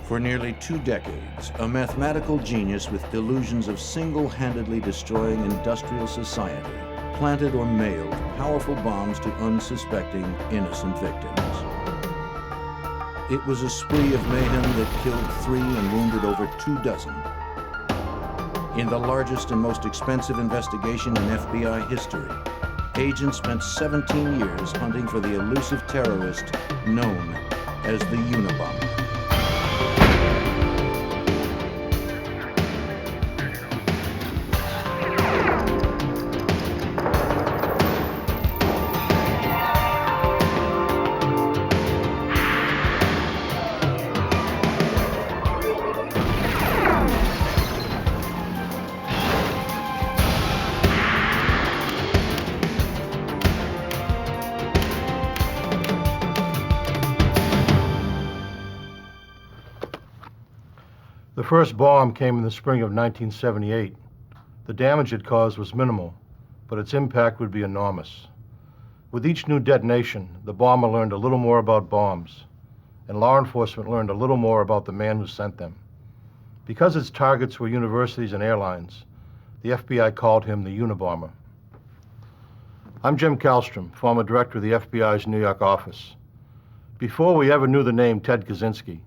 For nearly 2 decades, a mathematical genius with delusions of single-handedly destroying industrial society planted or mailed powerful bombs to unsuspecting, innocent victims. It was a spree of mayhem that killed 3 and wounded over 2 dozen. In the largest and most expensive investigation in FBI history, agents spent 17 years hunting for the elusive terrorist known as the Unabomber. The first bomb came in the spring of 1978. The damage it caused was minimal, but its impact would be enormous. With each new detonation, the bomber learned a little more about bombs, and law enforcement learned a little more about the man who sent them. Because its targets were universities and airlines, the FBI called him the Unabomber. I'm Jim Kallstrom, former director of the FBI's New York office. Before we ever knew the name Ted Kaczynski,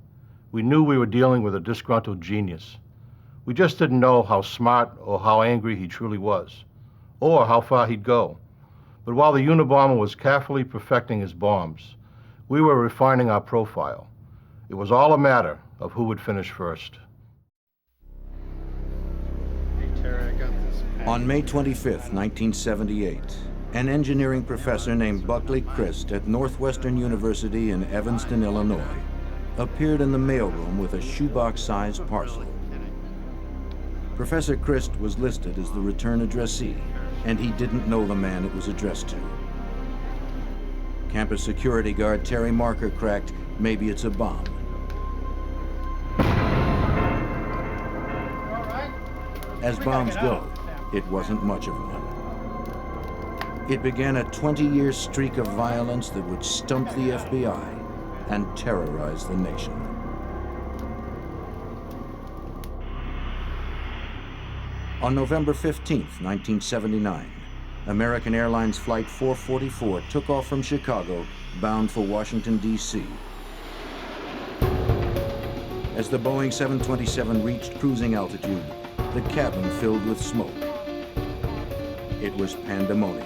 we knew we were dealing with a disgruntled genius. We just didn't know how smart or how angry he truly was, or how far he'd go. But while the Unabomber was carefully perfecting his bombs, we were refining our profile. It was all a matter of who would finish first. On May 25, 1978, an engineering professor named Buckley Christ at Northwestern University in Evanston, Illinois, appeared in the mailroom with a shoebox-sized parcel. Professor Christ was listed as the return addressee, and he didn't know the man it was addressed to. Campus security guard Terry Marker cracked, "Maybe it's a bomb." As bombs go, it wasn't much of one. It began a 20-year streak of violence that would stump the FBI and terrorize the nation. On November 15, 1979, American Airlines Flight 444 took off from Chicago, bound for Washington, D.C. As the Boeing 727 reached cruising altitude, the cabin filled with smoke. It was pandemonium.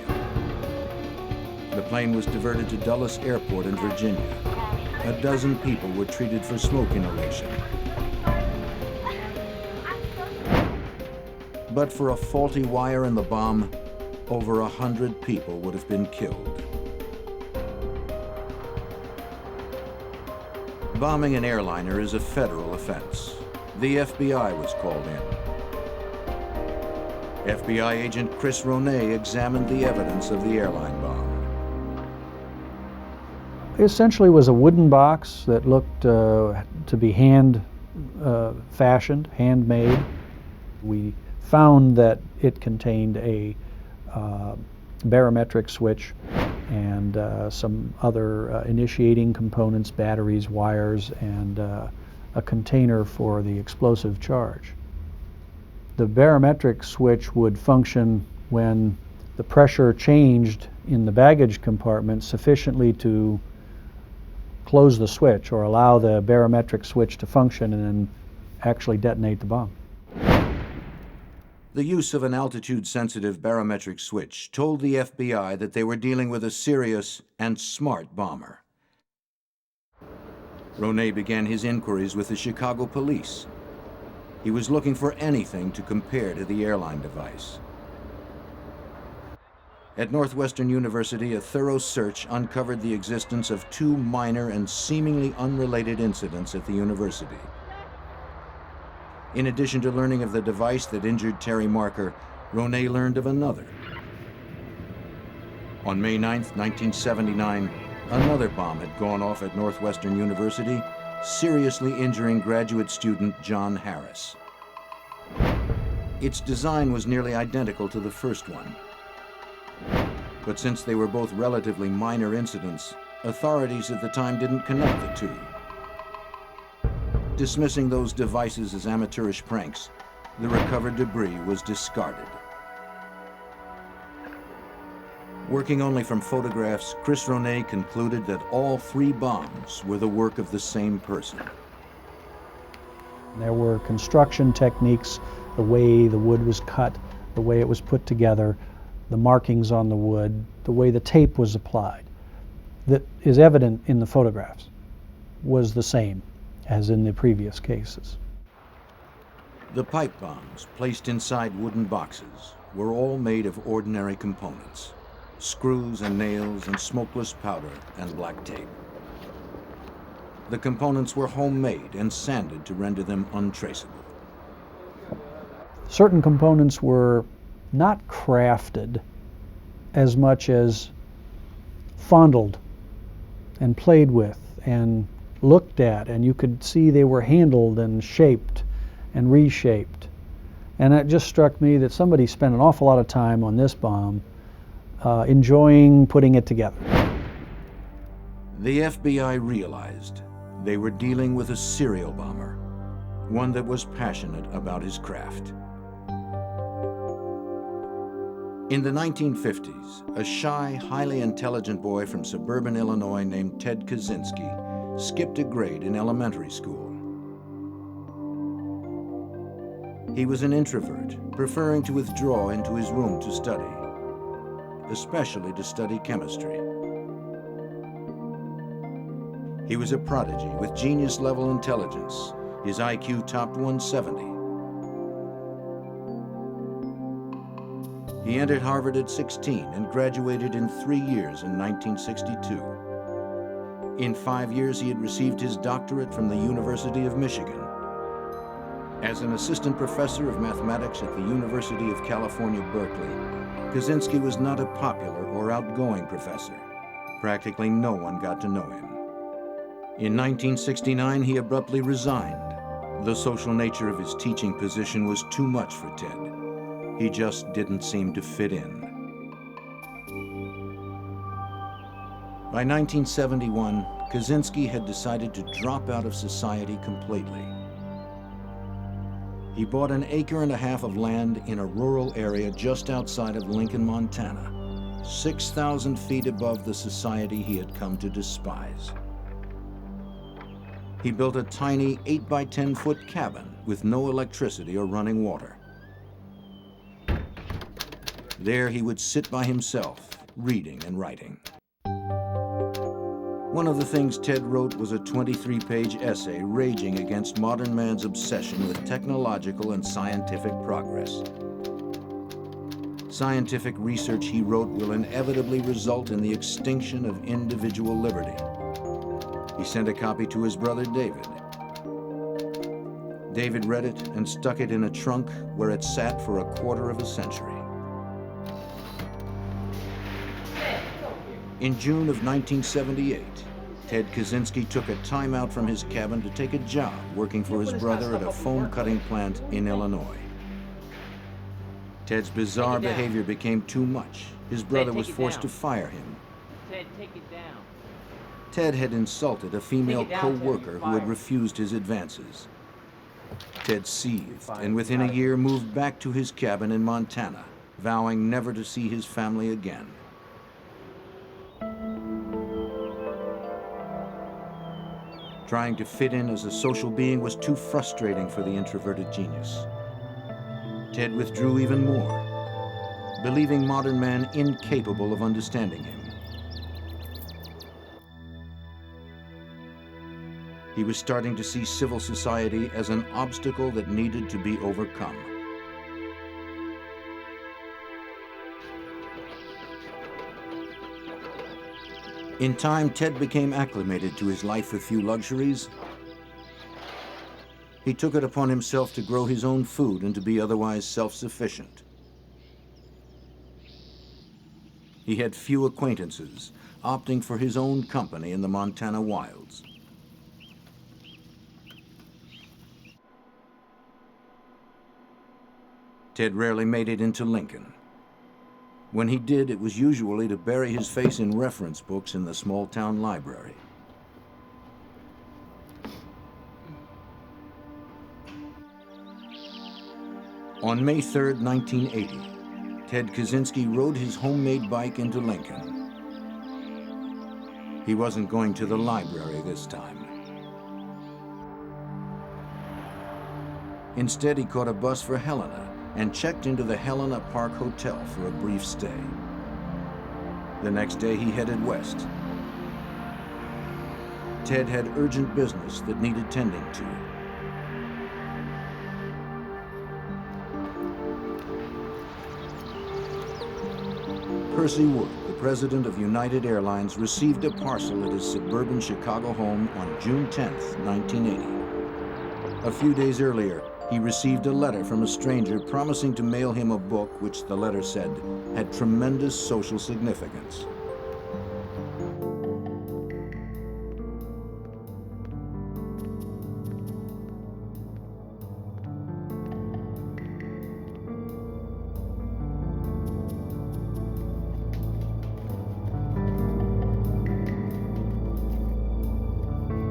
The plane was diverted to Dulles Airport in Virginia. A dozen people were treated for smoke inhalation. But for a faulty wire in the bomb, over 100 people would have been killed. Bombing an airliner is a federal offense. The FBI was called in. FBI agent Chris Ronay examined the evidence of the airline bomb. It essentially was a wooden box that looked to be hand-fashioned, handmade. We found that it contained a barometric switch and some other initiating components, batteries, wires, and a container for the explosive charge. The barometric switch would function when the pressure changed in the baggage compartment sufficiently to close the switch or allow the barometric switch to function and then actually detonate the bomb. The use of an altitude-sensitive barometric switch told the FBI that they were dealing with a serious and smart bomber. Ronay began his inquiries with the Chicago police. He was looking for anything to compare to the airline device. At Northwestern University, a thorough search uncovered the existence of 2 minor and seemingly unrelated incidents at the university. In addition to learning of the device that injured Terry Marker, Ronay learned of another. On May 9, 1979, another bomb had gone off at Northwestern University, seriously injuring graduate student John Harris. Its design was nearly identical to the first one. But since they were both relatively minor incidents, authorities at the time didn't connect the two. Dismissing those devices as amateurish pranks, the recovered debris was discarded. Working only from photographs, Chris Ronay concluded that all 3 bombs were the work of the same person. There were construction techniques, the way the wood was cut, the way it was put together, the markings on the wood, the way the tape was applied, that is evident in the photographs, was the same as in the previous cases. The pipe bombs, placed inside wooden boxes, were all made of ordinary components: screws and nails and smokeless powder and black tape. The components were homemade and sanded to render them untraceable. Certain components were not crafted as much as fondled and played with and looked at, and you could see they were handled and shaped and reshaped. And it just struck me that somebody spent an awful lot of time on this bomb enjoying putting it together. The FBI realized they were dealing with a serial bomber, one that was passionate about his craft. In the 1950s, a shy, highly intelligent boy from suburban Illinois named Ted Kaczynski skipped a grade in elementary school. He was an introvert, preferring to withdraw into his room to study, especially to study chemistry. He was a prodigy with genius-level intelligence. His IQ topped 170. He entered Harvard at 16 and graduated in 3 years in 1962. In 5 years, he had received his doctorate from the University of Michigan. As an assistant professor of mathematics at the University of California, Berkeley, Kaczynski was not a popular or outgoing professor. Practically no one got to know him. In 1969, he abruptly resigned. The social nature of his teaching position was too much for Ted. He just didn't seem to fit in. By 1971, Kaczynski had decided to drop out of society completely. He bought an 1.5 acres of land in a rural area just outside of Lincoln, Montana, 6,000 feet above the society he had come to despise. He built a tiny 8 by 10 foot cabin with no electricity or running water. There he would sit by himself, reading and writing. One of the things Ted wrote was a 23-page essay raging against modern man's obsession with technological and scientific progress. Scientific research, he wrote, will inevitably result in the extinction of individual liberty. He sent a copy to his brother David. David read it and stuck it in a trunk where it sat for a 1/4 century. In June of 1978, Ted Kaczynski took a timeout from his cabin to take a job working for his brother at a foam cutting plant in Illinois. Ted's bizarre behavior became too much. His brother was forced to fire him. Ted, take it down. Ted had insulted a female co-worker who had refused his advances. Ted seethed and within a year moved back to his cabin in Montana, vowing never to see his family again. Trying to fit in as a social being was too frustrating for the introverted genius. Ted withdrew even more, believing modern man incapable of understanding him. He was starting to see civil society as an obstacle that needed to be overcome. In time, Ted became acclimated to his life with few luxuries. He took it upon himself to grow his own food and to be otherwise self-sufficient. He had few acquaintances, opting for his own company in the Montana wilds. Ted rarely made it into Lincoln. When he did, it was usually to bury his face in reference books in the small town library. On May 3, 1980, Ted Kaczynski rode his homemade bike into Lincoln. He wasn't going to the library this time. Instead, he caught a bus for Helena and checked into the Helena Park Hotel for a brief stay. The next day, he headed west. Ted had urgent business that needed tending to. Percy Wood, the president of United Airlines, received a parcel at his suburban Chicago home on June 10, 1980. A few days earlier, he received a letter from a stranger promising to mail him a book which, the letter said, had tremendous social significance.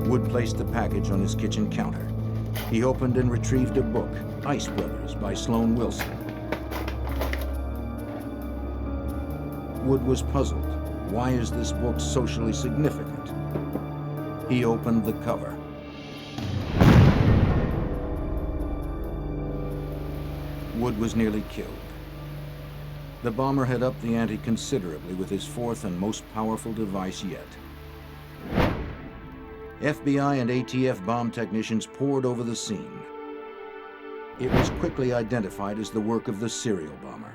Wood placed the package on his kitchen counter. He opened and retrieved a book, Ice Brothers by Sloan Wilson. Wood was puzzled. Why is this book socially significant? He opened the cover. Wood was nearly killed. The bomber had upped the ante considerably with his fourth and most powerful device yet. FBI and ATF bomb technicians poured over the scene. It was quickly identified as the work of the serial bomber.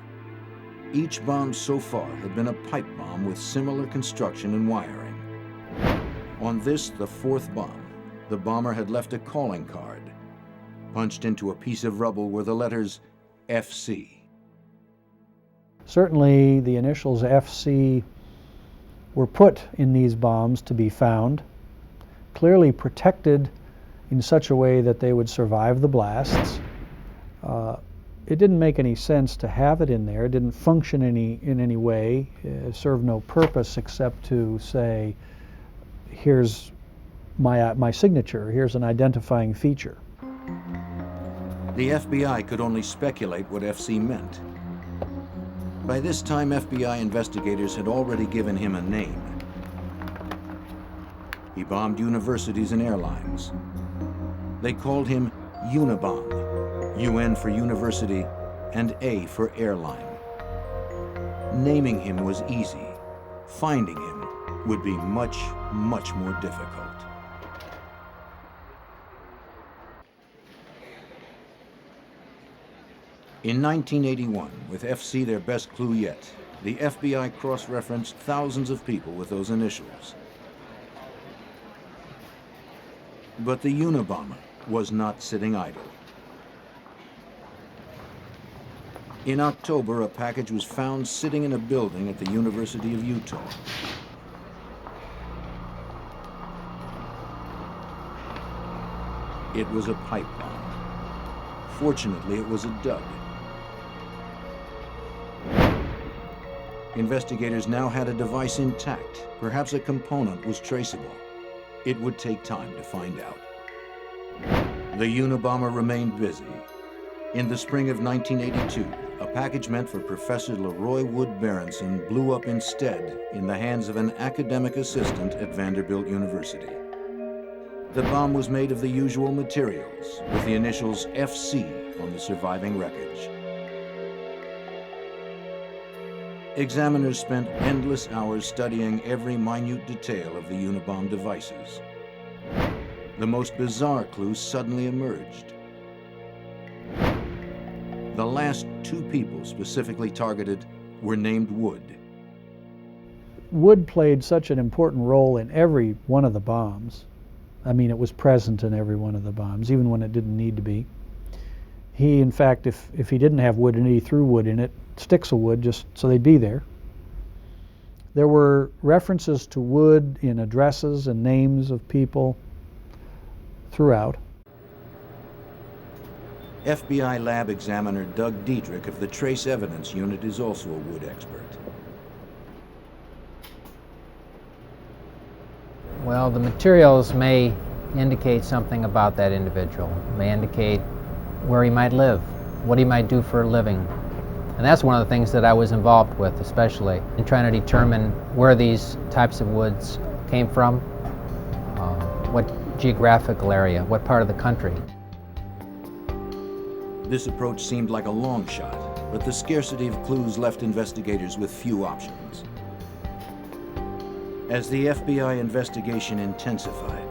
Each bomb so far had been a pipe bomb with similar construction and wiring. On this, the fourth bomb, the bomber had left a calling card. Punched into a piece of rubble were the letters FC. Certainly the initials FC were put in these bombs to be found, clearly protected in such a way that they would survive the blasts. It didn't make any sense to have it in there. It didn't function in any way. It served no purpose except to say, here's my signature, here's an identifying feature. The FBI could only speculate what FC meant. By this time, FBI investigators had already given him a name. He bombed universities and airlines. They called him Unabomber, UN for university and A for airline. Naming him was easy. Finding him would be much, much more difficult. In 1981, with FC their best clue yet, the FBI cross-referenced thousands of people with those initials. But the Unabomber was not sitting idle. In October, a package was found sitting in a building at the University of Utah. It was a pipe bomb. Fortunately, it was a dud. Investigators now had a device intact. Perhaps a component was traceable. It would take time to find out. The Unabomber remained busy. In the spring of 1982, a package meant for Professor Leroy Wood Berenson blew up instead in the hands of an academic assistant at Vanderbilt University. The bomb was made of the usual materials, with the initials FC on the surviving wreckage. Examiners spent endless hours studying every minute detail of the Unabomber devices. The most bizarre clue suddenly emerged. The last two people specifically targeted were named Wood. Wood played such an important role in every one of the bombs. I mean, it was present in every one of the bombs, even when it didn't need to be. He, in fact, if he didn't have wood in it, he threw wood in it, sticks of wood, just so they'd be there. There were references to wood in addresses and names of people throughout. FBI lab examiner Doug Diedrich of the Trace Evidence Unit is also a wood expert. Well, the materials may indicate something about that individual, may indicate where he might live, what he might do for a living. And that's one of the things that I was involved with, especially in trying to determine where these types of woods came from, what geographical area, what part of the country. This approach seemed like a long shot, but the scarcity of clues left investigators with few options. As the FBI investigation intensified,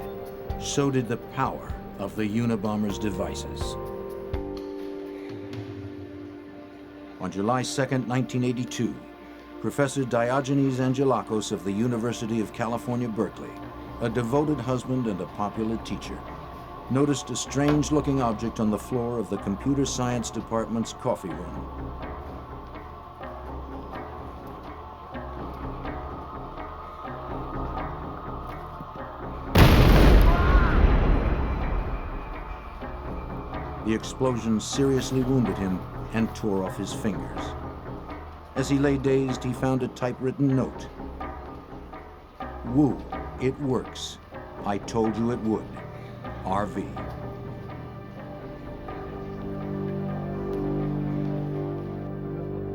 so did the power of the Unabomber's devices. On July 2nd, 1982, Professor Diogenes Angelakos of the University of California, Berkeley, a devoted husband and a popular teacher, noticed a strange-looking object on the floor of the Computer Science Department's coffee room. The explosion seriously wounded him and tore off his fingers. As he lay dazed, he found a typewritten note. "Woo, it works. I told you it would. RV."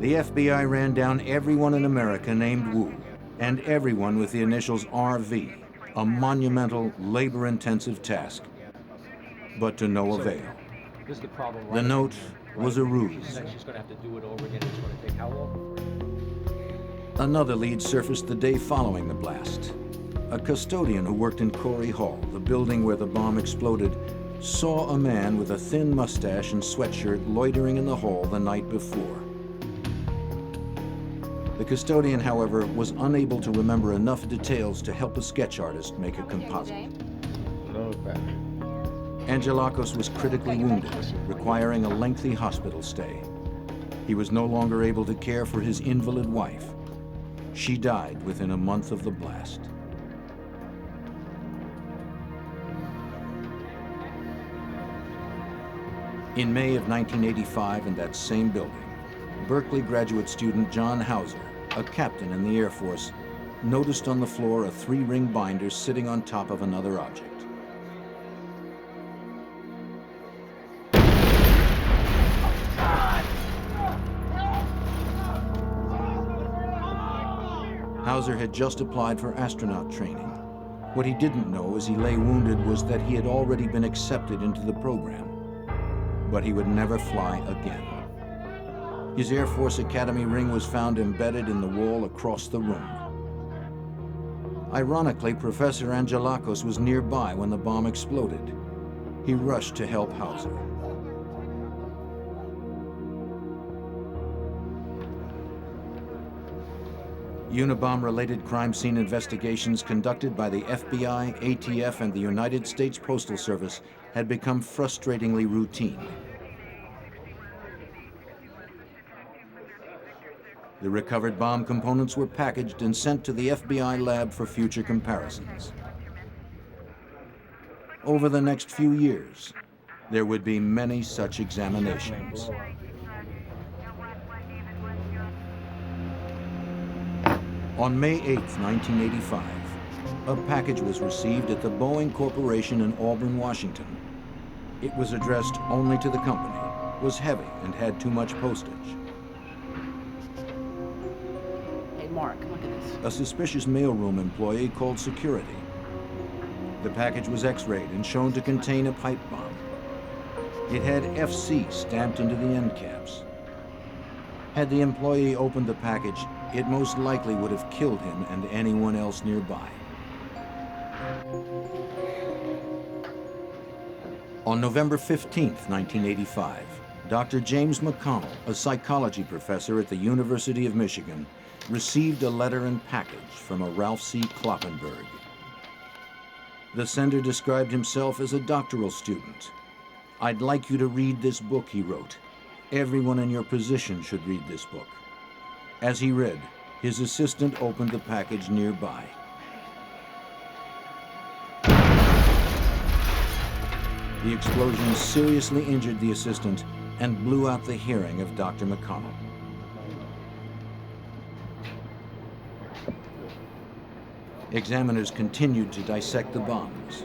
The FBI ran down everyone in America named Wu, and everyone with the initials RV, a monumental, labor-intensive task, but to no avail. This is the problem. The note was a ruse. She's going to have to do it over again. It's going to take how long? Another lead surfaced the day following the blast. A custodian who worked in Corey Hall, the building where the bomb exploded, saw a man with a thin mustache and sweatshirt loitering in the hall the night before. The custodian, however, was unable to remember enough details to help a sketch artist make a composite. Angelakos was critically wounded, requiring a lengthy hospital stay. He was no longer able to care for his invalid wife. She died within a month of the blast. In May of 1985, in that same building, Berkeley graduate student John Hauser, a captain in the Air Force, noticed on the floor a 3-ring binder sitting on top of another object. Hauser had just applied for astronaut training. What he didn't know as he lay wounded was that he had already been accepted into the program. But he would never fly again. His Air Force Academy ring was found embedded in the wall across the room. Ironically, Professor Angelakos was nearby when the bomb exploded. He rushed to help Hauser. Unabomber-related crime scene investigations conducted by the FBI, ATF, and the United States Postal Service had become frustratingly routine. The recovered bomb components were packaged and sent to the FBI lab for future comparisons. Over the next few years, there would be many such examinations. On May 8, 1985, a package was received at the Boeing Corporation in Auburn, Washington. It was addressed only to the company, was heavy, and had too much postage. Hey, Mark, look at this. A suspicious mailroom employee called security. The package was X-rayed and shown to contain a pipe bomb. It had FC stamped into the end caps. Had the employee opened the package, it most likely would have killed him and anyone else nearby. On November 15, 1985, Dr. James McConnell, a psychology professor at the University of Michigan, received a letter and package from a Ralph C. Kloppenberg. The sender described himself as a doctoral student. "I'd like you to read this book," he wrote. "Everyone in your position should read this book." As he read, his assistant opened the package nearby. The explosion seriously injured the assistant and blew out the hearing of Dr. McConnell. Examiners continued to dissect the bombs.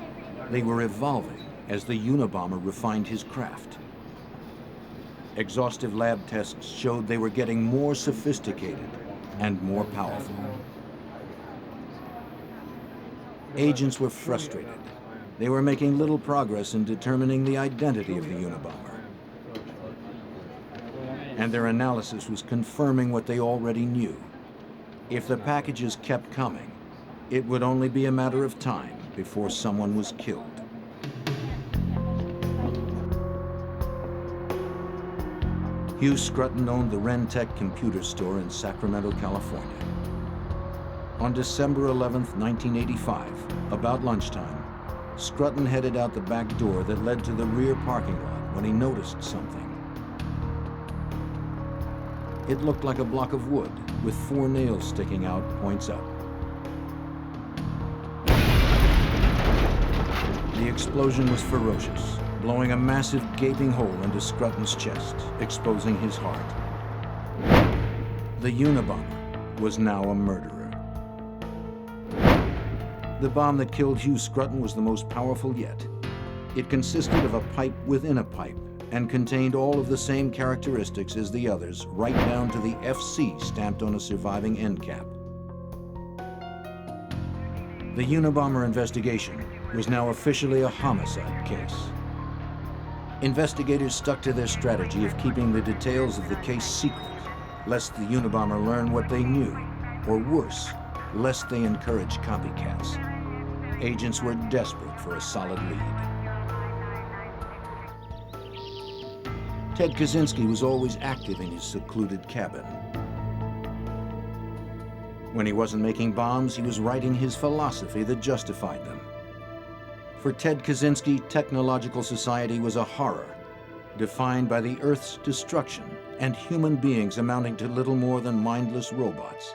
They were evolving as the Unabomber refined his craft. Exhaustive lab tests showed they were getting more sophisticated and more powerful. Agents were frustrated. They were making little progress in determining the identity of the Unabomber. And their analysis was confirming what they already knew. If the packages kept coming, it would only be a matter of time before someone was killed. Hugh Scruton owned the Rentec computer store in Sacramento, California. On December 11, 1985, about lunchtime, Scruton headed out the back door that led to the rear parking lot when he noticed something. It looked like a block of wood with 4 nails sticking out, points up. The explosion was ferocious, blowing a massive gaping hole into Scruton's chest, exposing his heart. The Unabomber was now a murderer. The bomb that killed Hugh Scruton was the most powerful yet. It consisted of a pipe within a pipe and contained all of the same characteristics as the others, right down to the FC stamped on a surviving end cap. The Unabomber investigation was now officially a homicide case. Investigators stuck to their strategy of keeping the details of the case secret, lest the Unabomber learn what they knew, or worse, lest they encourage copycats. Agents were desperate for a solid lead. Ted Kaczynski was always active in his secluded cabin. When he wasn't making bombs, he was writing his philosophy that justified them. For Ted Kaczynski, technological society was a horror, defined by the Earth's destruction and human beings amounting to little more than mindless robots.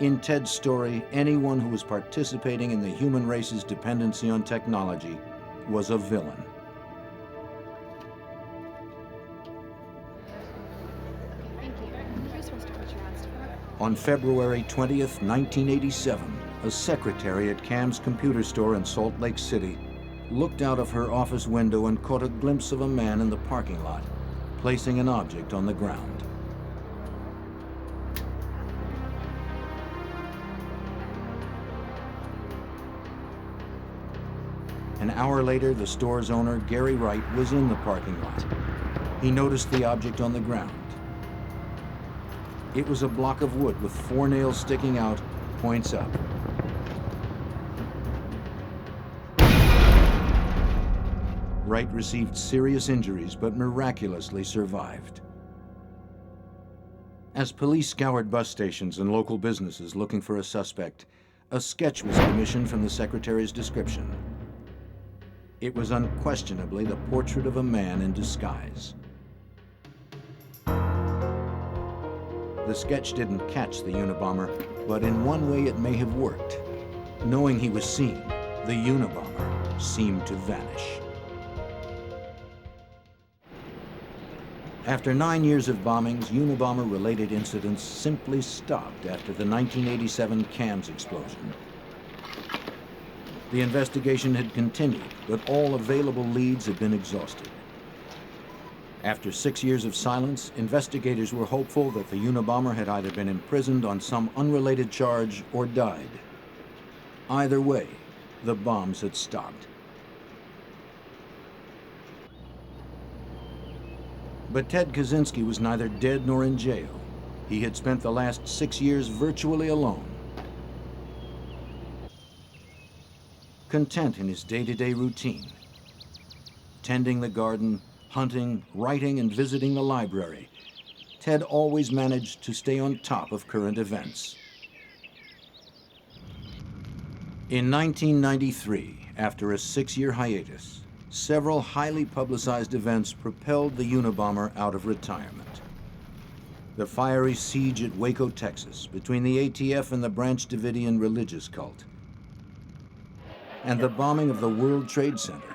In Ted's story, anyone who was participating in the human race's dependency on technology was a villain. On February 20th, 1987, a secretary at Cam's computer store in Salt Lake City looked out of her office window and caught a glimpse of a man in the parking lot, placing an object on the ground. An hour later, the store's owner, Gary Wright, was in the parking lot. He noticed the object on the ground. It was a block of wood with 4 nails sticking out, points up. Wright received serious injuries, but miraculously survived. As police scoured bus stations and local businesses looking for a suspect, a sketch was commissioned from the secretary's description. It was unquestionably the portrait of a man in disguise. The sketch didn't catch the Unabomber, but in one way it may have worked. Knowing he was seen, the Unabomber seemed to vanish. After 9 years of bombings, Unabomber-related incidents simply stopped after the 1987 Cams explosion. The investigation had continued, but all available leads had been exhausted. After 6 years of silence, investigators were hopeful that the Unabomber had either been imprisoned on some unrelated charge or died. Either way, the bombs had stopped. But Ted Kaczynski was neither dead nor in jail. He had spent the last 6 years virtually alone. Content in his day-to-day routine, tending the garden, hunting, writing, and visiting the library, Ted always managed to stay on top of current events. In 1993, after a 6-year hiatus, several highly publicized events propelled the Unabomber out of retirement. The fiery siege at Waco, Texas, between the ATF and the Branch Davidian religious cult, and the bombing of the World Trade Center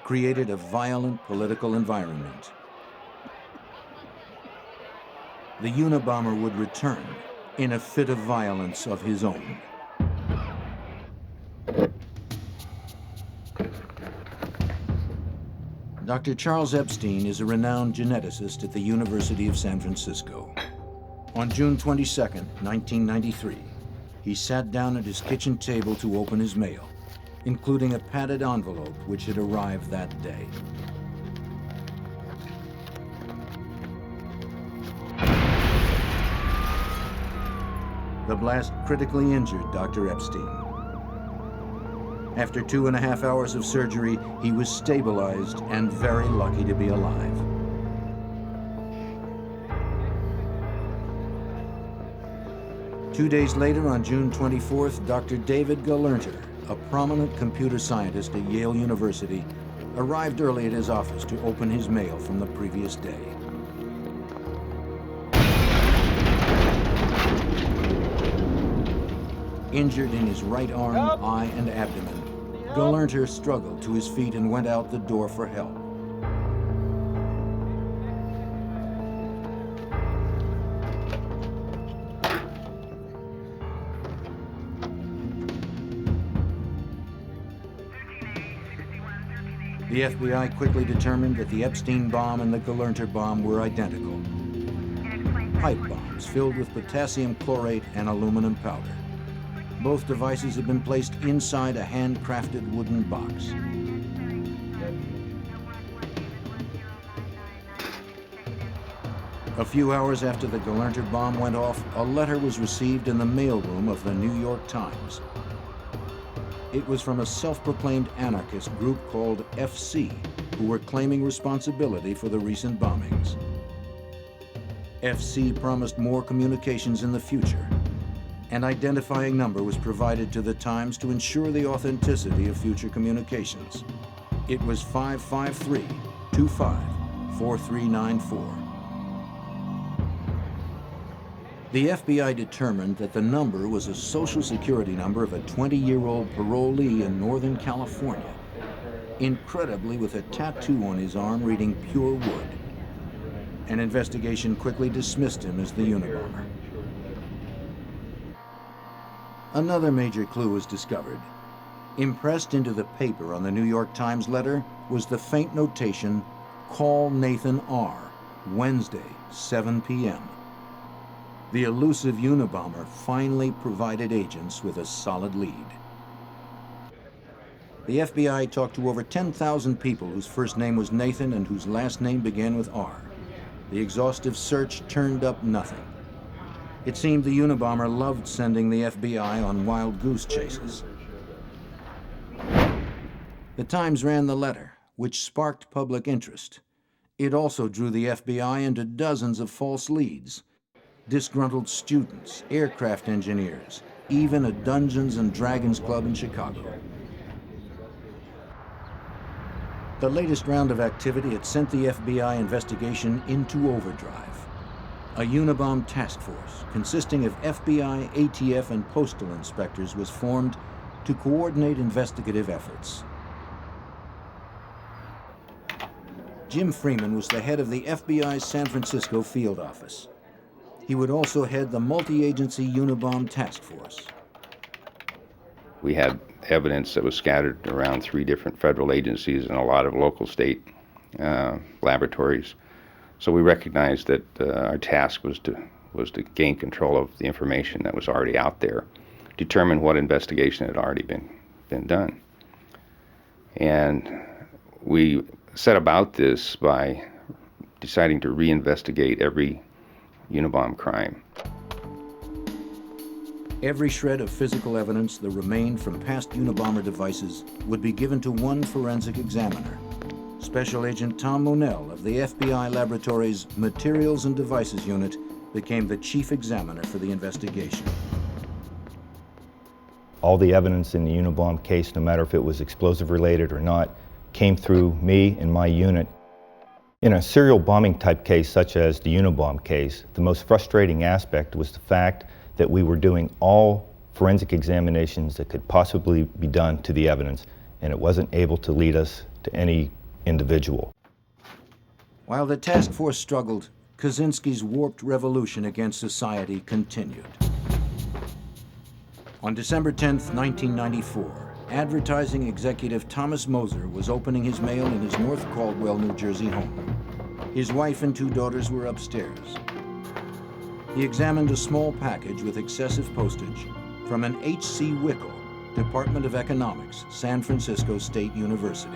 created a violent political environment. The Unabomber would return in a fit of violence of his own. Dr. Charles Epstein is a renowned geneticist at the University of San Francisco. On June 22, 1993, he sat down at his kitchen table to open his mail, including a padded envelope which had arrived that day. The blast critically injured Dr. Epstein. After 2.5 hours of surgery, he was stabilized and very lucky to be alive. Two days later, on June 24th, Dr. David Galernter, a prominent computer scientist at Yale University, arrived early at his office to open his mail from the previous day. Injured in his right arm, eye, and abdomen, Galernter struggled to his feet and went out the door for help. The FBI quickly determined that the Epstein bomb and the Galernter bomb were identical. Pipe bombs filled with potassium chlorate and aluminum powder. Both devices had been placed inside a handcrafted wooden box. A few hours after the Galernter bomb went off, a letter was received in the mailroom of the New York Times. It was from a self-proclaimed anarchist group called FC, who were claiming responsibility for the recent bombings. FC promised more communications in the future. An identifying number was provided to the Times to ensure the authenticity of future communications. It was 553-25-4394. The FBI determined that the number was a Social Security number of a 20-year-old parolee in Northern California, incredibly with a tattoo on his arm reading "Pure Wood." An investigation quickly dismissed him as the Unabomber. Another major clue was discovered. Impressed into the paper on the New York Times letter was the faint notation, "Call Nathan R., Wednesday, 7 p.m. The elusive Unabomber finally provided agents with a solid lead. The FBI talked to over 10,000 people whose first name was Nathan and whose last name began with R. The exhaustive search turned up nothing. It seemed the Unabomber loved sending the FBI on wild goose chases. The Times ran the letter, which sparked public interest. It also drew the FBI into dozens of false leads. Disgruntled students, aircraft engineers, even a Dungeons and Dragons club in Chicago. The latest round of activity had sent the FBI investigation into overdrive. A Unabomb task force consisting of FBI, ATF, and postal inspectors was formed to coordinate investigative efforts. Jim Freeman was the head of the FBI's San Francisco field office. He would also head the multi-agency Unabomb task force. We had evidence that was scattered around 3 different federal agencies and a lot of local state laboratories. So we recognized that our task was to gain control of the information that was already out there, determine what investigation had already been done. And we set about this by deciding to reinvestigate every Unabomb crime. Every shred of physical evidence that remained from past Unabomber devices would be given to one forensic examiner. Special Agent Tom Monell of the FBI Laboratories Materials and Devices Unit became the chief examiner for the investigation. All the evidence in the Unabomb case, no matter if it was explosive related or not, came through me and my unit. In a serial bombing type case such as the Unabomb case, the most frustrating aspect was the fact that we were doing all forensic examinations that could possibly be done to the evidence, and it wasn't able to lead us to any individual. While the task force struggled, Kaczynski's warped revolution against society continued. On December 10, 1994, advertising executive Thomas Moser was opening his mail in his North Caldwell, New Jersey home. His wife and 2 daughters were upstairs. He examined a small package with excessive postage from an H.C. Wickel, Department of Economics, San Francisco State University.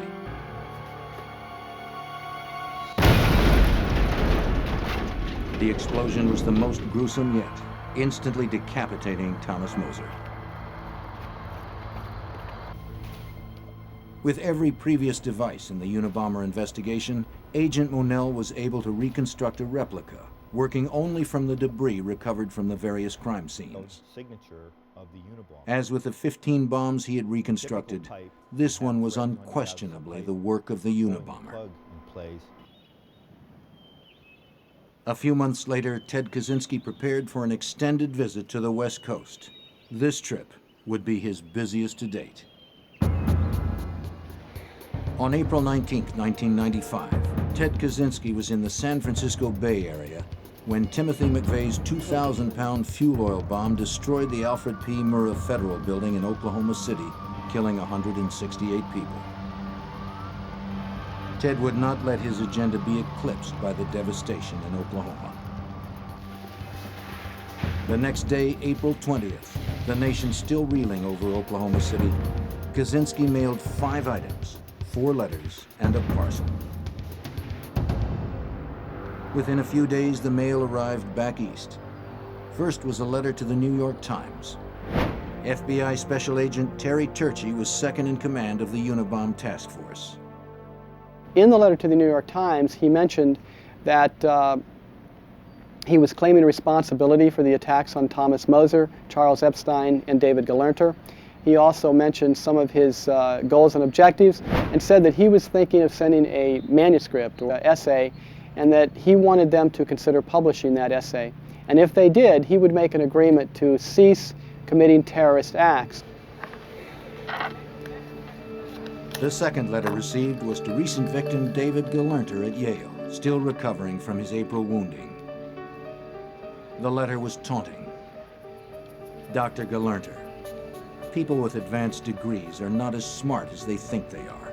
The explosion was the most gruesome yet, instantly decapitating Thomas Moser. With every previous device in the Unabomber investigation, Agent Monell was able to reconstruct a replica, working only from the debris recovered from the various crime scenes. Signature of the Unabomber. As with the 15 bombs he had reconstructed, this one was unquestionably the work of the Unabomber. A few months later, Ted Kaczynski prepared for an extended visit to the West Coast. This trip would be his busiest to date. On April 19, 1995, Ted Kaczynski was in the San Francisco Bay Area when Timothy McVeigh's 2,000-pound fuel oil bomb destroyed the Alfred P. Murrah Federal Building in Oklahoma City, killing 168 people. Ted would not let his agenda be eclipsed by the devastation in Oklahoma. The next day, April 20th, the nation still reeling over Oklahoma City, Kaczynski mailed 5 items, 4 letters, and a parcel. Within a few days, the mail arrived back east. First was a letter to the New York Times. FBI Special Agent Terry Turchie was second in command of the Unabomber Task Force. In the letter to the New York Times, he mentioned that he was claiming responsibility for the attacks on Thomas Moser, Charles Epstein, and David Galerter. He also mentioned some of his goals and objectives and said that he was thinking of sending a manuscript or essay and that he wanted them to consider publishing that essay. And if they did, he would make an agreement to cease committing terrorist acts. The second letter received was to recent victim David Galerter at Yale, still recovering from his April wounding. The letter was taunting. Dr. Galerter, people with advanced degrees are not as smart as they think they are.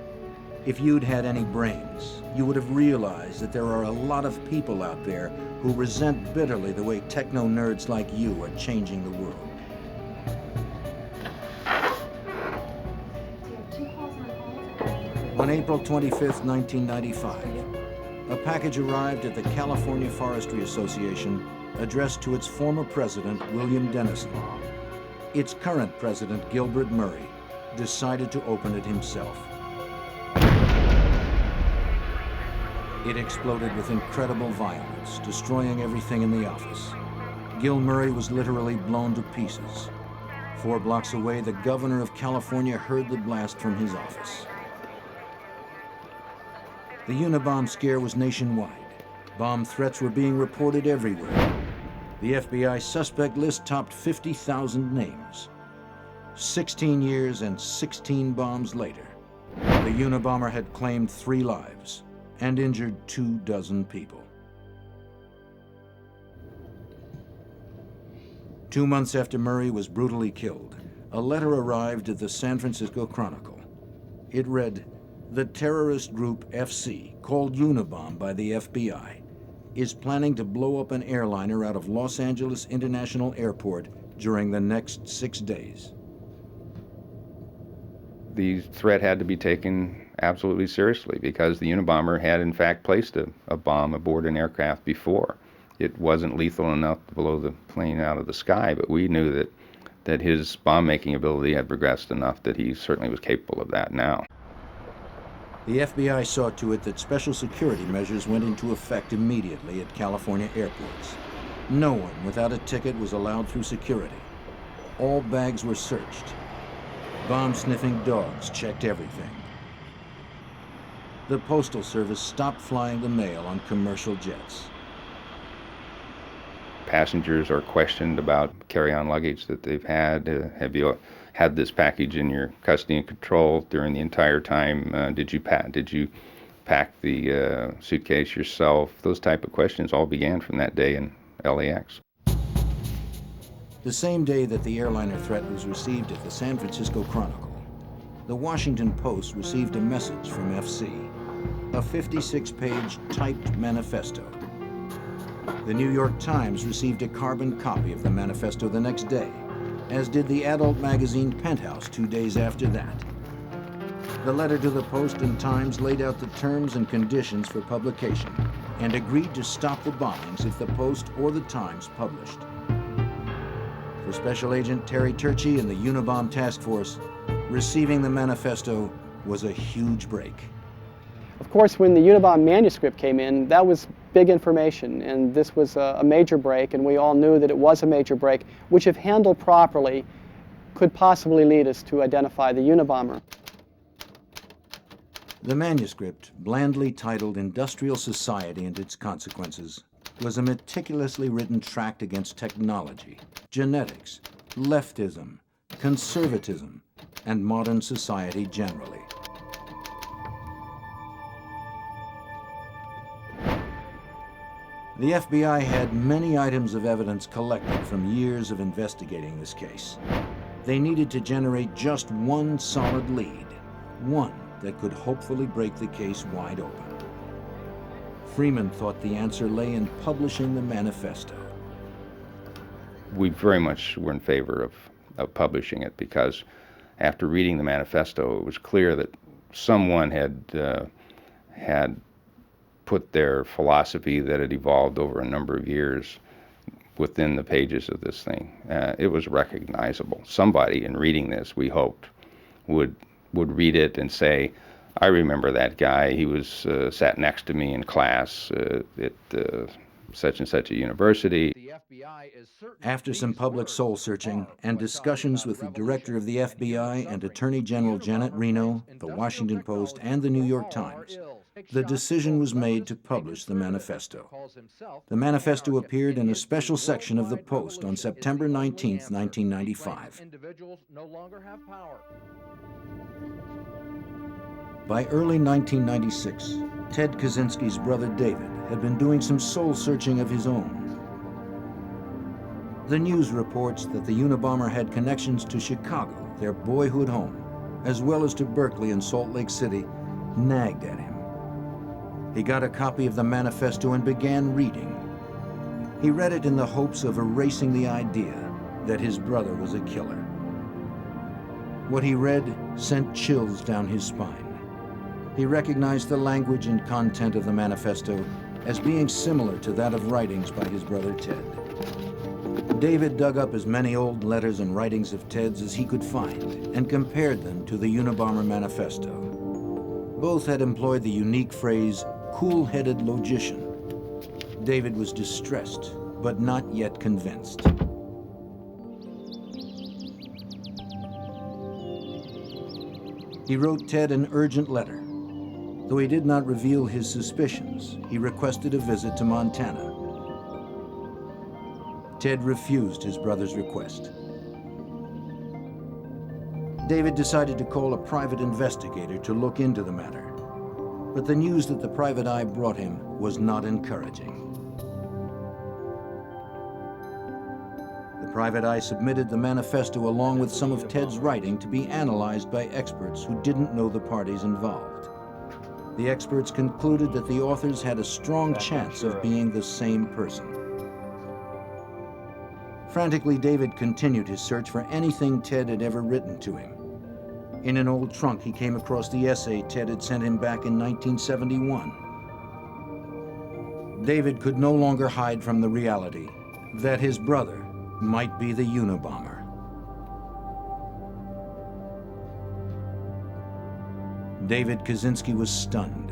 If you'd had any brains, you would have realized that there are a lot of people out there who resent bitterly the way techno-nerds like you are changing the world. On April 25, 1995, a package arrived at the California Forestry Association addressed to its former president, William Dennison. Its current president, Gilbert Murray, decided to open it himself. It exploded with incredible violence, destroying everything in the office. Gil Murray was literally blown to pieces. 4 blocks away, the governor of California heard the blast from his office. The Unabomber scare was nationwide. Bomb threats were being reported everywhere. The FBI suspect list topped 50,000 names. 16 years and 16 bombs later, the Unabomber had claimed 3 lives and injured 24 people. 2 months after Murray was brutally killed, a letter arrived at the San Francisco Chronicle. It read, "The terrorist group FC, called Unabomber by the FBI, is planning to blow up an airliner out of Los Angeles International Airport during the next 6 days." The threat had to be taken absolutely seriously because the Unabomber had in fact placed a bomb aboard an aircraft before. It wasn't lethal enough to blow the plane out of the sky, but we knew that his bomb-making ability had progressed enough that he certainly was capable of that now. The FBI saw to it that special security measures went into effect immediately at California airports. No one without a ticket was allowed through security. All bags were searched. Bomb-sniffing dogs checked everything. The Postal Service stopped flying the mail on commercial jets. Passengers are questioned about carry-on luggage that they've had. Have you had this package in your custody and control during the entire time? Did you pack the suitcase yourself? Those type of questions all began from that day in LAX. The same day that the airliner threat was received at the San Francisco Chronicle, the Washington Post received a message from FC, a 56-page typed manifesto. The New York Times received a carbon copy of the manifesto the next day, as did the adult magazine Penthouse 2 days after that. The letter to the Post and Times laid out the terms and conditions for publication and agreed to stop the bombings if the Post or the Times published. For Special Agent Terry Turchi and the Unabomber Task Force, receiving the manifesto was a huge break. Of course, when the Unabomber manuscript came in, that was big information, and this was a major break, and we all knew that it was a major break, which if handled properly, could possibly lead us to identify the Unabomber. The manuscript, blandly titled Industrial Society and Its Consequences, was a meticulously written tract against technology, genetics, leftism, conservatism, and modern society generally. The FBI had many items of evidence collected from years of investigating this case. They needed to generate just one solid lead, one that could hopefully break the case wide open. Freeman thought the answer lay in publishing the manifesto. We very much were in favor of publishing it because after reading the manifesto, it was clear that someone had put their philosophy that had evolved over a number of years within the pages of this thing. It was recognizable. Somebody in reading this, we hoped, would read it and say, I remember that guy. He was sat next to me in class at such and such a university. After some public soul-searching and discussions with the director of the FBI and Attorney General Janet Reno, the Washington Post, and the New York Times, the decision was made to publish the manifesto. The manifesto appeared in a special section of the Post on September 19, 1995. By early 1996, Ted Kaczynski's brother David had been doing some soul-searching of his own. The news reports that the Unabomber had connections to Chicago, their boyhood home, as well as to Berkeley and Salt Lake City, nagged at him. He got a copy of the manifesto and began reading. He read it in the hopes of erasing the idea that his brother was a killer. What he read sent chills down his spine. He recognized the language and content of the manifesto as being similar to that of writings by his brother Ted. David dug up as many old letters and writings of Ted's as he could find and compared them to the Unabomber manifesto. Both had employed the unique phrase, cool-headed logician. David was distressed, but not yet convinced. He wrote Ted an urgent letter. Though he did not reveal his suspicions, he requested a visit to Montana. Ted refused his brother's request. David decided to call a private investigator to look into the matter, but the news that the private eye brought him was not encouraging. The private eye submitted the manifesto along with some of Ted's writing to be analyzed by experts who didn't know the parties involved. The experts concluded that the authors had a strong chance of being the same person. Frantically, David continued his search for anything Ted had ever written to him. In an old trunk, he came across the essay Ted had sent him back in 1971. David could no longer hide from the reality that his brother might be the Unabomber. David Kaczynski was stunned.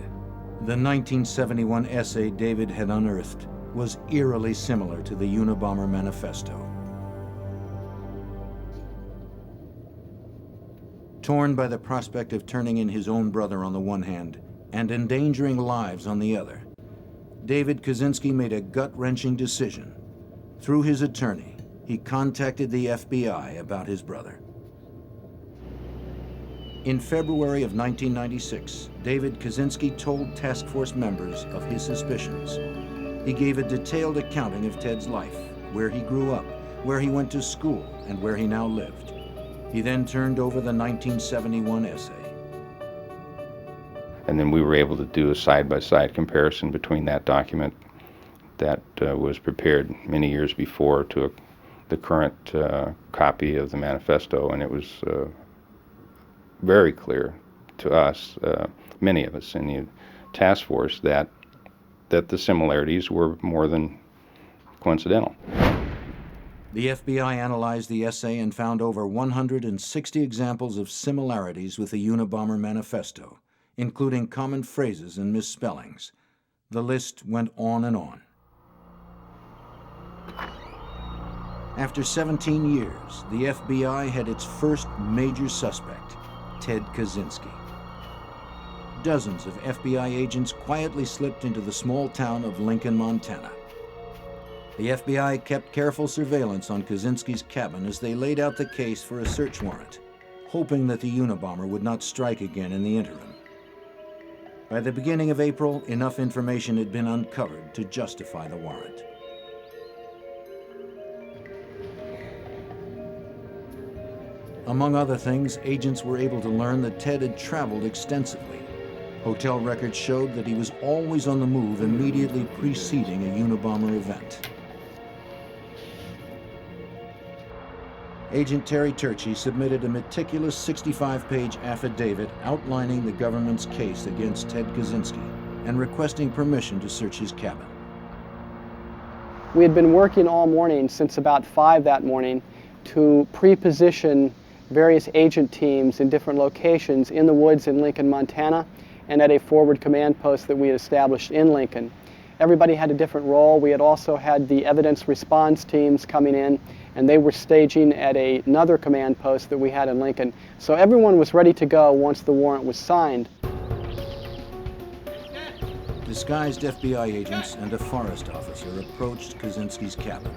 The 1971 essay David had unearthed was eerily similar to the Unabomber manifesto. Torn by the prospect of turning in his own brother on the one hand and endangering lives on the other, David Kaczynski made a gut-wrenching decision. Through his attorney, he contacted the FBI about his brother. In February of 1996, David Kaczynski told task force members of his suspicions. He gave a detailed accounting of Ted's life, where he grew up, where he went to school, and where he now lived. He then turned over the 1971 essay. And then we were able to do a side-by-side comparison between that document that was prepared many years before to the current copy of the manifesto, and it was very clear to us, many of us in the task force, that the similarities were more than coincidental. The FBI analyzed the essay and found over 160 examples of similarities with the Unabomber manifesto, including common phrases and misspellings. The list went on and on. After 17 years, the FBI had its first major suspect, Ted Kaczynski. Dozens of FBI agents quietly slipped into the small town of Lincoln, Montana. The FBI kept careful surveillance on Kaczynski's cabin as they laid out the case for a search warrant, hoping that the Unabomber would not strike again in the interim. By the beginning of April, enough information had been uncovered to justify the warrant. Among other things, agents were able to learn that Ted had traveled extensively. Hotel records showed that he was always on the move immediately preceding a Unabomber event. Agent Terry Turchi submitted a meticulous 65-page affidavit outlining the government's case against Ted Kaczynski and requesting permission to search his cabin. We had been working all morning, since about 5 that morning, to pre-position various agent teams in different locations in the woods in Lincoln, Montana, and at a forward command post that we had established in Lincoln. Everybody had a different role. We had also had the evidence response teams coming in, and they were staging at another command post that we had in Lincoln. So everyone was ready to go once the warrant was signed. Disguised FBI agents and a forest officer approached Kaczynski's cabin.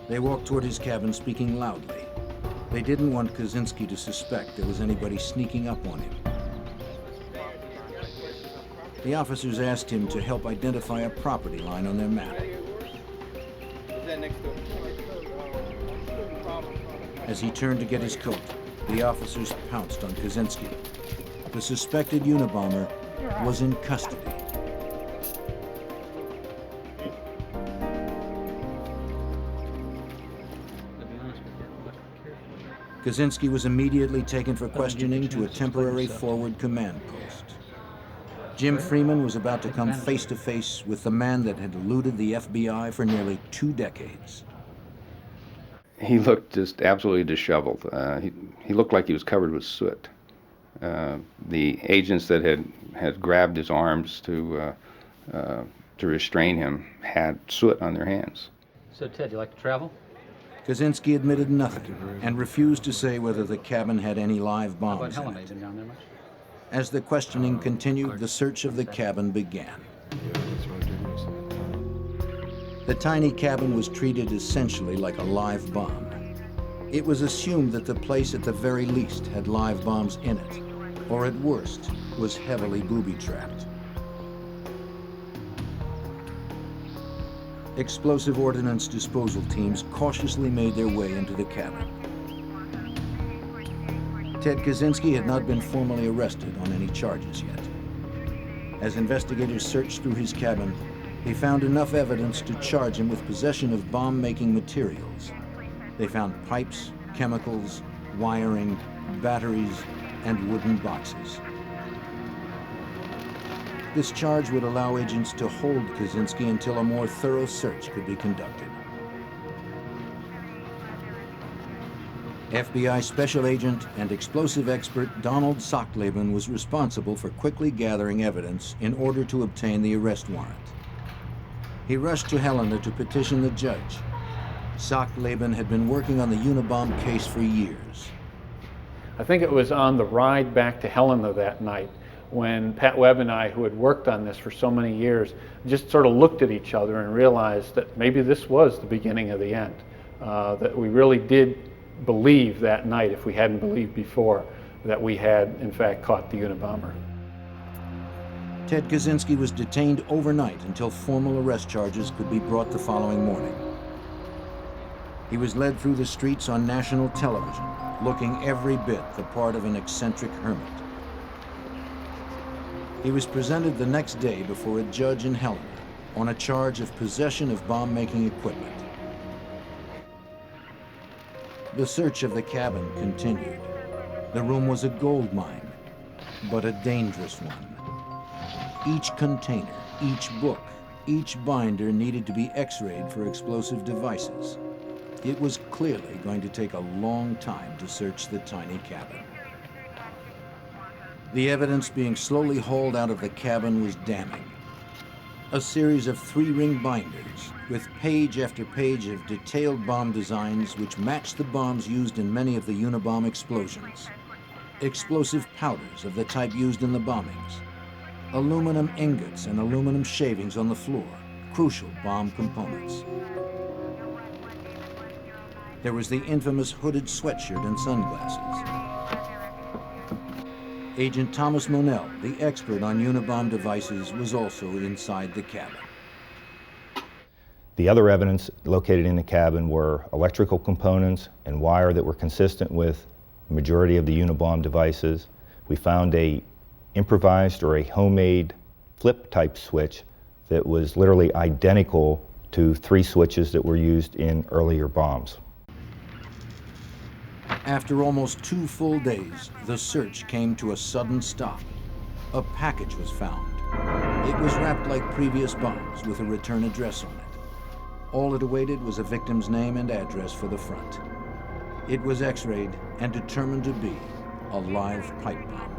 They walked toward his cabin speaking loudly. They didn't want Kaczynski to suspect there was anybody sneaking up on him. The officers asked him to help identify a property line on their map. As he turned to get his coat, the officers pounced on Kaczynski. The suspected Unabomber was in custody. Kaczynski was immediately taken for questioning to a temporary forward command post. Jim Freeman was about to come face to face with the man that had eluded the FBI for nearly 2 decades. He looked just absolutely disheveled. He looked like he was covered with soot. The agents that had grabbed his arms to restrain him had soot on their hands. So, Ted, you like to travel? Kaczynski admitted nothing and refused to say whether the cabin had any live How about bombs in Helena? it. Been down there much? As the questioning continued, the search of the cabin began. The tiny cabin was treated essentially like a live bomb. It was assumed that the place at the very least had live bombs in it, or at worst was heavily booby-trapped. Explosive ordnance disposal teams cautiously made their way into the cabin. Ted Kaczynski had not been formally arrested on any charges yet. As investigators searched through his cabin, they found enough evidence to charge him with possession of bomb-making materials. They found pipes, chemicals, wiring, batteries, and wooden boxes. This charge would allow agents to hold Kaczynski until a more thorough search could be conducted. FBI Special Agent and explosive expert Donald Sockleben was responsible for quickly gathering evidence in order to obtain the arrest warrant. He rushed to Helena to petition the judge. Sockleben had been working on the Unabomber case for years. I think it was on the ride back to Helena that night when Pat Webb and I, who had worked on this for so many years, just sort of looked at each other and realized that maybe this was the beginning of the end. That we really did believe that night, if we hadn't believed before, that we had in fact caught the Unabomber. Ted Kaczynski was detained overnight until formal arrest charges could be brought the following morning. He was led through the streets on national television, looking every bit the part of an eccentric hermit. He was presented the next day before a judge in Helena on a charge of possession of bomb-making equipment. The search of the cabin continued. The room was a gold mine, but a dangerous one. Each container, each book, each binder needed to be x-rayed for explosive devices. It was clearly going to take a long time to search the tiny cabin. The evidence being slowly hauled out of the cabin was damning. A series of 3-ring binders with page after page of detailed bomb designs which matched the bombs used in many of the Unabomber explosions. Explosive powders of the type used in the bombings. Aluminum ingots and aluminum shavings on the floor, crucial bomb components. There was the infamous hooded sweatshirt and sunglasses. Agent Thomas Monell, the expert on Unabomber devices, was also inside the cabin. The other evidence located in the cabin were electrical components and wire that were consistent with the majority of the Unabomber devices. We found a improvised or a homemade flip type switch that was literally identical to 3 switches that were used in earlier bombs. After almost 2 full days, the search came to a sudden stop. A package was found. It was wrapped like previous bombs with a return address on it. All it awaited was a victim's name and address for the front. It was x-rayed and determined to be a live pipe bomb.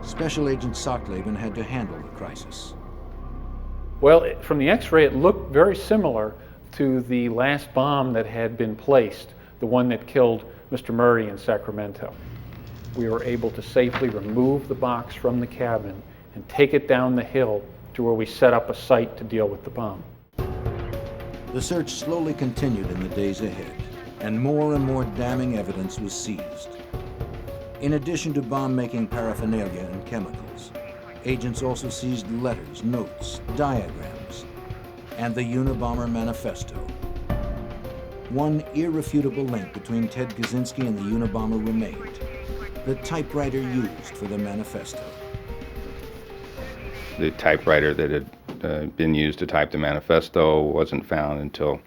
Special Agent Sockleben had to handle the crisis. Well, from the x-ray it looked very similar to the last bomb that had been placed, the one that killed Mr. Murray in Sacramento. We were able to safely remove the box from the cabin and take it down the hill to where we set up a site to deal with the bomb. The search slowly continued in the days ahead, and more damning evidence was seized. In addition to bomb-making paraphernalia and chemicals, agents also seized letters, notes, diagrams, and the Unabomber manifesto. One irrefutable link between Ted Kaczynski and the Unabomber remained: the typewriter used for the manifesto. The typewriter that had been used to type the manifesto wasn't found until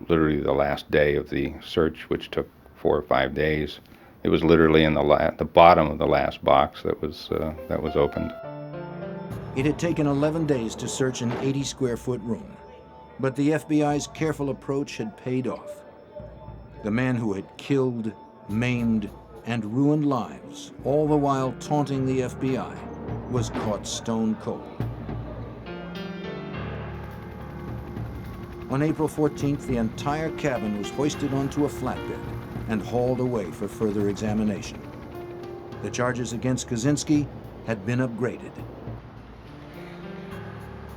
literally the last day of the search, which took 4 or 5 days. It was literally in the bottom of the last box that was opened. It had taken 11 days to search an 80-square-foot room, but the FBI's careful approach had paid off. The man who had killed, maimed, and ruined lives, all the while taunting the FBI, was caught stone cold. On April 14th, the entire cabin was hoisted onto a flatbed and hauled away for further examination. The charges against Kaczynski had been upgraded.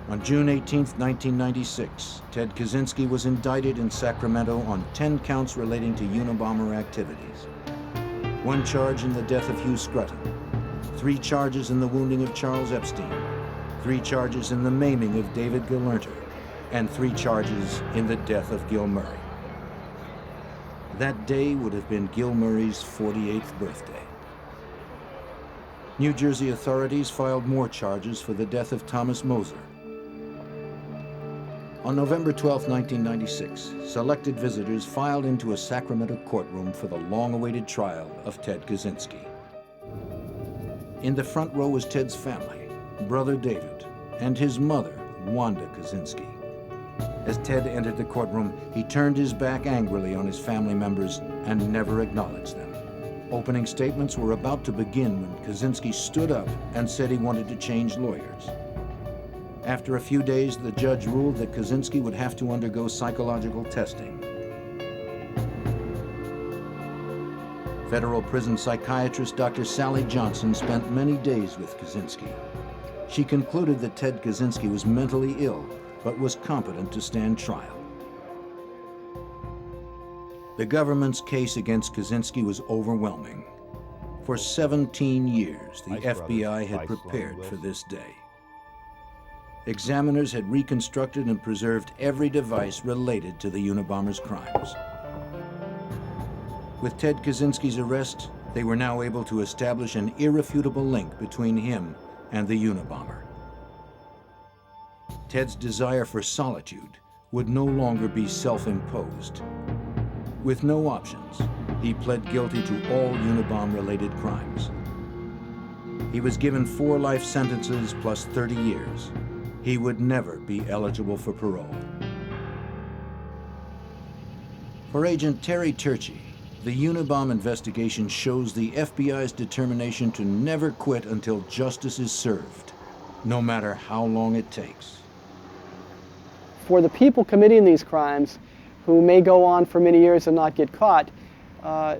On June 18, 1996, Ted Kaczynski was indicted in Sacramento on 10 counts relating to Unabomber activities. 1 charge in the death of Hugh Scruton, 3 charges in the wounding of Charles Epstein, 3 charges in the maiming of David Gelernter, and 3 charges in the death of Gil Murray. That day would have been Gil Murray's 48th birthday. New Jersey authorities filed more charges for the death of Thomas Moser. On November 12, 1996, selected visitors filed into a Sacramento courtroom for the long-awaited trial of Ted Kaczynski. In the front row was Ted's family, brother David, and his mother, Wanda Kaczynski. As Ted entered the courtroom, he turned his back angrily on his family members and never acknowledged them. Opening statements were about to begin when Kaczynski stood up and said he wanted to change lawyers. After a few days, the judge ruled that Kaczynski would have to undergo psychological testing. Federal prison psychiatrist Dr. Sally Johnson spent many days with Kaczynski. She concluded that Ted Kaczynski was mentally ill, but was competent to stand trial. The government's case against Kaczynski was overwhelming. For 17 years, the FBI had prepared for this day. examiners had reconstructed and preserved every device related to the Unabomber's crimes. With Ted Kaczynski's arrest, they were now able to establish an irrefutable link between him and the Unabomber. Ted's desire for solitude would no longer be self-imposed. With no options, he pled guilty to all Unabomber-related crimes. He was given 4 life sentences plus 30 years. He would never be eligible for parole. For Agent Terry Turchi, the Unabomber investigation shows the FBI's determination to never quit until justice is served, no matter how long it takes. For the people committing these crimes, who may go on for many years and not get caught,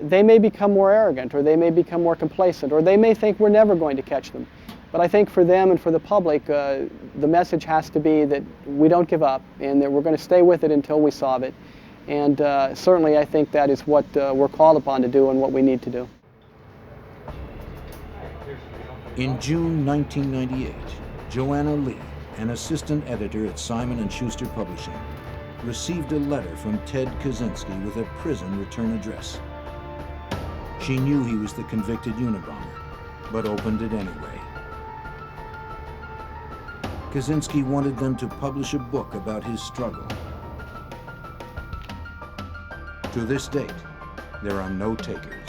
they may become more arrogant, or they may become more complacent, or they may think we're never going to catch them. But I think for them and for the public, the message has to be that we don't give up, and that we're going to stay with it until we solve it. And certainly I think that is what we're called upon to do and what we need to do. In June 1998, Joanna Lee, an assistant editor at Simon & Schuster Publishing, received a letter from Ted Kaczynski with a prison return address. She knew he was the convicted Unabomber, but opened it anyway. Kaczynski wanted them to publish a book about his struggle. To this date, there are no takers.